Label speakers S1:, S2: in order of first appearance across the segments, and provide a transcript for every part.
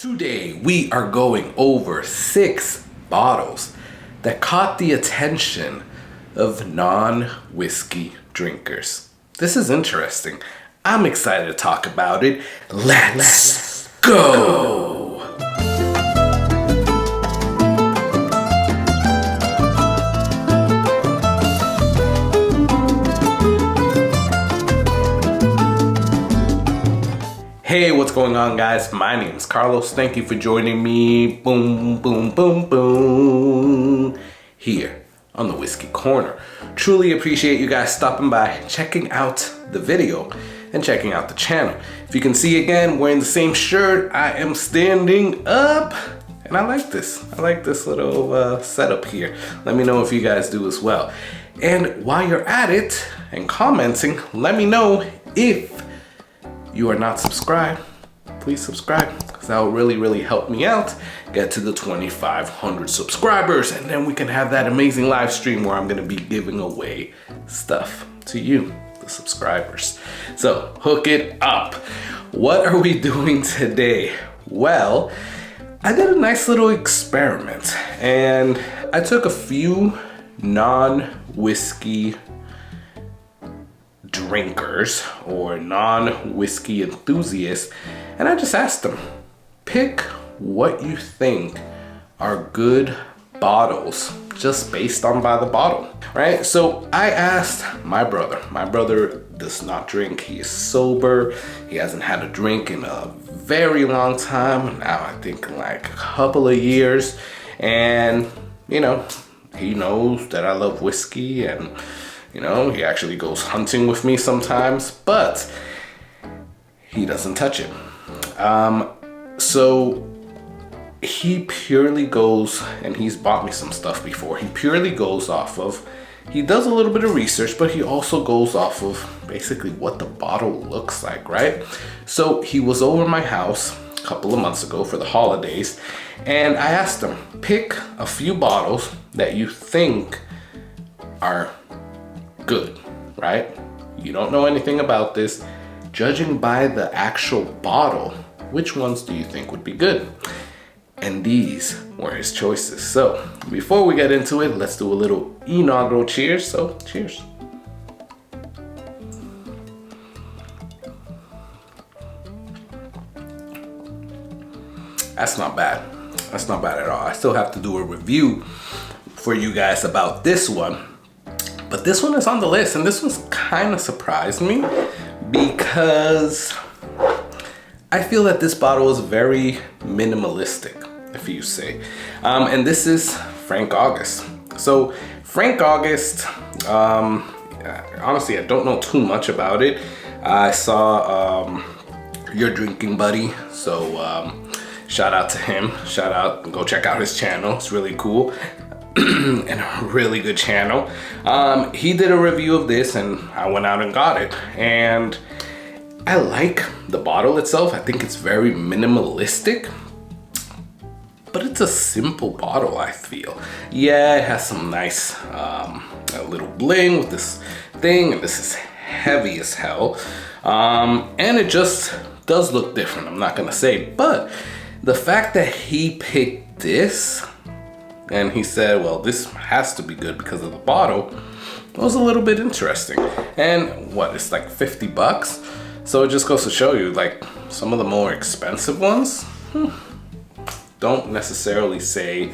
S1: Today we are going over 6 bottles that caught the attention of non-whiskey drinkers. This is interesting. I'm excited to talk about it. Let's go! Hey, what's going on, guys? My name is Carlos. Thank you for joining me. Boom, boom, boom, boom. Here on the Whiskey Corner. Truly appreciate you guys stopping by, checking out the video, and checking out the channel. If you can see again, wearing the same shirt, I am standing up. And I like this. I like this little setup here. Let me know if you guys do as well. And while you're at it and commenting, let me know if you are not subscribed. Please subscribe, because that will really help me out get to the 2,500 subscribers, and then we can have that amazing live stream where I'm going to be giving away stuff to you, the subscribers. So hook it up. What are we doing today? Well, I did a nice little experiment, and I took a few non-whiskey drinkers or non-whiskey enthusiasts, and I just asked them, pick what you think are good bottles just based on by the bottle, right? So I asked my brother. My brother does not drink. He is sober. He hasn't had a drink in a very long time now. I think like a couple of years, and you know, he knows that I love whiskey, and you know, he actually goes hunting with me sometimes, but he doesn't touch it. So he purely goes, and he's bought me some stuff before, he purely goes off of, he does a little bit of research, but he also goes off of basically what the bottle looks like, right? So he was over my house a couple of months ago for the holidays, and I asked him, pick a few bottles that you think are good, right? You don't know anything about this. Judging by the actual bottle, which ones do you think would be good? And these were his choices. So before we get into it, let's do a little inaugural cheers. So cheers. That's not bad. That's not bad at all. I still have to do a review for you guys about this one. But this one is on the list, and this one's kind of surprised me because I feel that this bottle is very minimalistic, if you say. And this is Frank August. So Frank August, honestly, I don't know too much about it. I saw Your Drinking Buddy, so shout out to him. Shout out, go check out his channel. It's really cool. And a really good channel. He did a review of this, and I went out and got it, and I like the bottle itself. I think it's very minimalistic, but it's a simple bottle, I feel. Yeah, it has some nice a little bling with this thing, and this is heavy as hell, and it just does look different, I'm not gonna say, but the fact that he picked this and he said, well, this has to be good because of the bottle, it was a little bit interesting. And what, it's like 50 bucks? So it just goes to show you, like, some of the more expensive ones don't necessarily say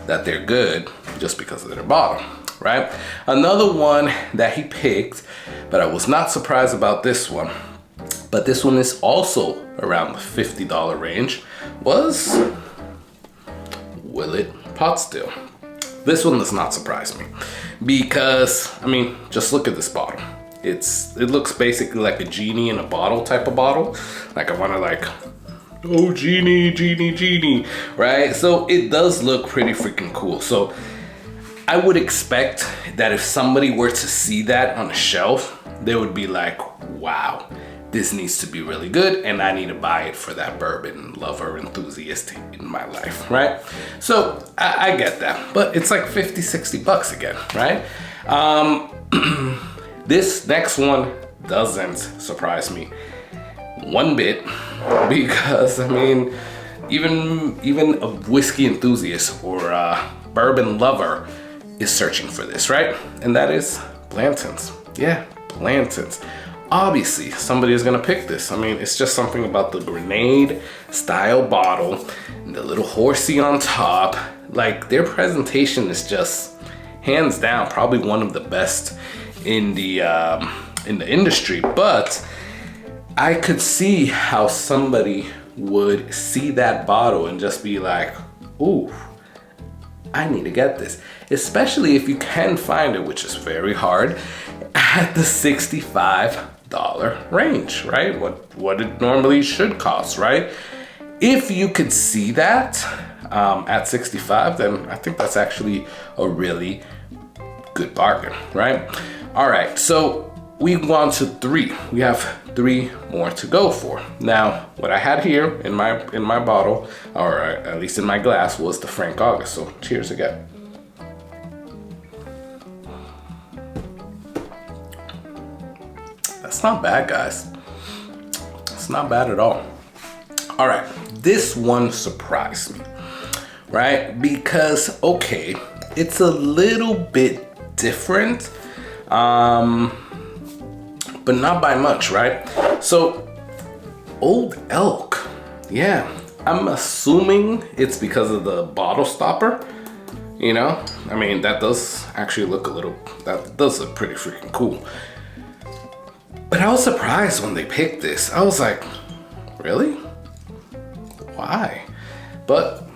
S1: that they're good just because of their bottle, right? Another one that he picked, but I was not surprised about this one, but this one is also around the $50 range, was Willet Pot Still. This one does not surprise me because, I mean, just look at this bottle. It looks basically like a genie in a bottle type of bottle. Like I want to like, oh, genie, right? So it does look pretty freaking cool. So I would expect that if somebody were to see that on a shelf, they would be like, wow, this needs to be really good, and I need to buy it for that bourbon lover enthusiast in my life, right? So I get that, but it's like 50, 60 bucks again, right? This next one doesn't surprise me one bit because, I mean, even a whiskey enthusiast or a bourbon lover is searching for this, right? And that is Blanton's. Yeah, Blanton's. Obviously, somebody is gonna pick this. I mean, it's just something about the grenade style bottle and the little horsey on top. Like, their presentation is just hands down probably one of the best in the industry. But I could see how somebody would see that bottle and just be like, ooh, I need to get this. Especially if you can find it, which is very hard, at the $65 range, right? What it normally should cost, right? If you could see that at 65, then I think that's actually a really good bargain, right? All right, so we want to 3. We have 3 more to go for. Now, what I had here in my bottle, or at least in my glass, was the Frank August. So cheers again. That's not bad, guys. It's not bad at all. All right, this one surprised me, right? Because, okay, it's a little bit different, but not by much, right? So, Old Elk, yeah, I'm assuming it's because of the bottle stopper, you know? I mean, that does actually look that does look pretty freaking cool. But I was surprised when they picked this. I was like, really? Why? But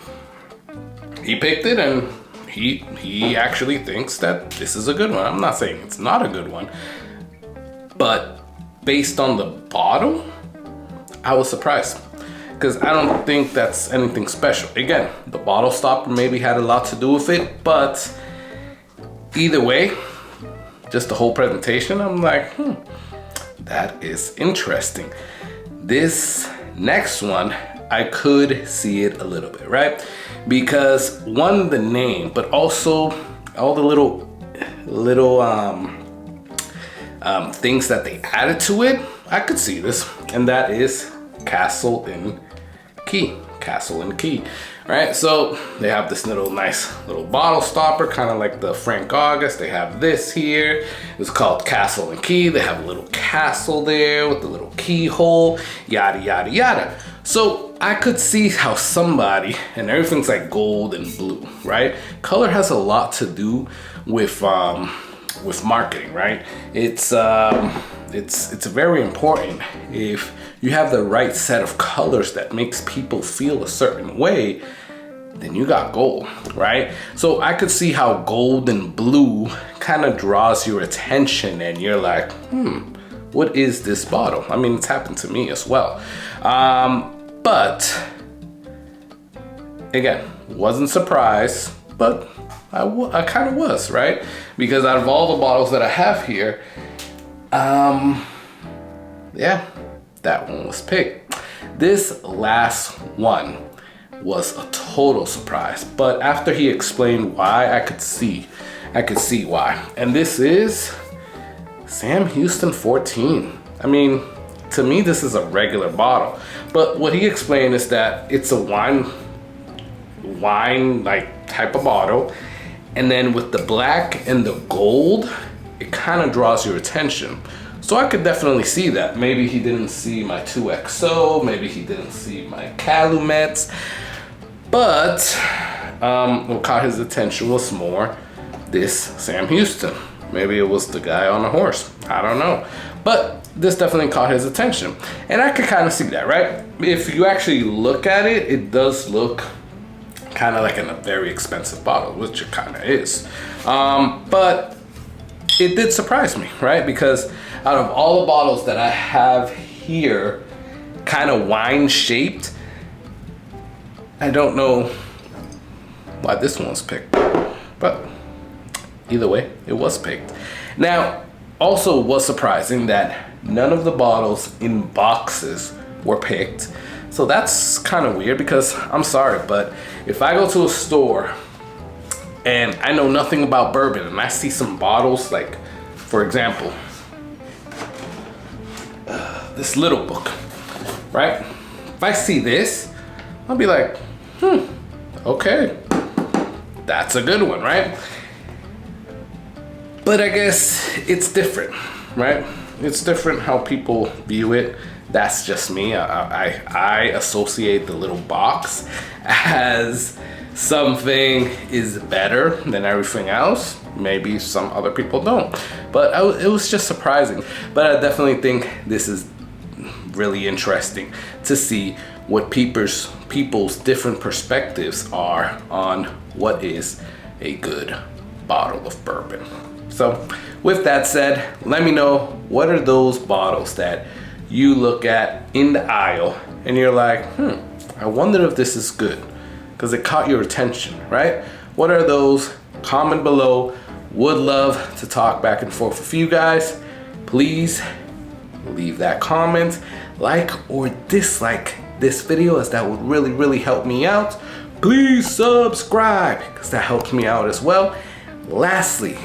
S1: he picked it, and he actually thinks that this is a good one. I'm not saying it's not a good one, but based on the bottle, I was surprised, because I don't think that's anything special. Again, the bottle stopper maybe had a lot to do with it, but either way, just the whole presentation, I'm like, that is interesting. This next one, I could see it a little bit, right? Because one, the name, but also all the little things that they added to it, I could see this, and that is Castle and Key. Castle and Key, right? So they have this nice little bottle stopper, kind of like the Frank August. They have this here. It's called Castle and Key. They have a little castle there with the little keyhole, yada, yada, yada. So I could see how somebody, and everything's like gold and blue, right? Color has a lot to do with marketing, right? It's very important. If you have the right set of colors that makes people feel a certain way, then you got gold, right? So I could see how gold and blue kind of draws your attention, and you're like, what is this bottle? I mean, it's happened to me as well. But again, wasn't surprised, but I kind of was, right? Because out of all the bottles that I have here, yeah, that one was picked. This last one was a total surprise, but after he explained why, I could see why. And this is Sam Houston 14. I mean, to me, this is a regular bottle, but what he explained is that it's a wine like type of bottle, and then with the black and the gold, it kind of draws your attention. So I could definitely see that. Maybe he didn't see my 2XO, maybe he didn't see my Calumets, but what caught his attention was more this Sam Houston. Maybe it was the guy on the horse, I don't know. But this definitely caught his attention. And I could kind of see that, right? If you actually look at it, it does look kind of like in a very expensive bottle, which it kind of is. But it did surprise me, right? Because out of all the bottles that I have here, kind of wine shaped, I don't know why this one was picked, but either way, it was picked. Now, also was surprising that none of the bottles in boxes were picked. So that's kind of weird, because I'm sorry, but if I go to a store and I know nothing about bourbon and I see some bottles, like for example, this little book, right? If I see this, I'll be like, okay, that's a good one, right? But I guess it's different, right? It's different how people view it. That's just me. I associate the little box as something is better than everything else. Maybe some other people don't. But it was just surprising. But I definitely think this is really interesting to see what people's different perspectives are on what is a good bottle of bourbon. So with that said, let me know, what are those bottles that you look at in the aisle and you're like, I wonder if this is good, because it caught your attention, right? What are those? Comment below. Would love to talk back and forth with you guys. Please leave that comment, like or dislike this video, as that would really help me out. Please subscribe, because that helps me out as well. Lastly,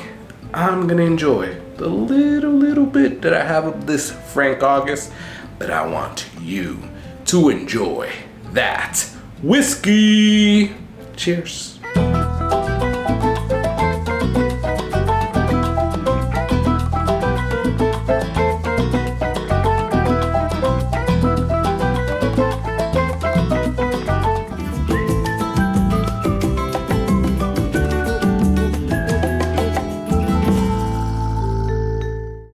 S1: I'm gonna enjoy the little bit that I have of this Frank August, but I want you to enjoy that whiskey. Cheers.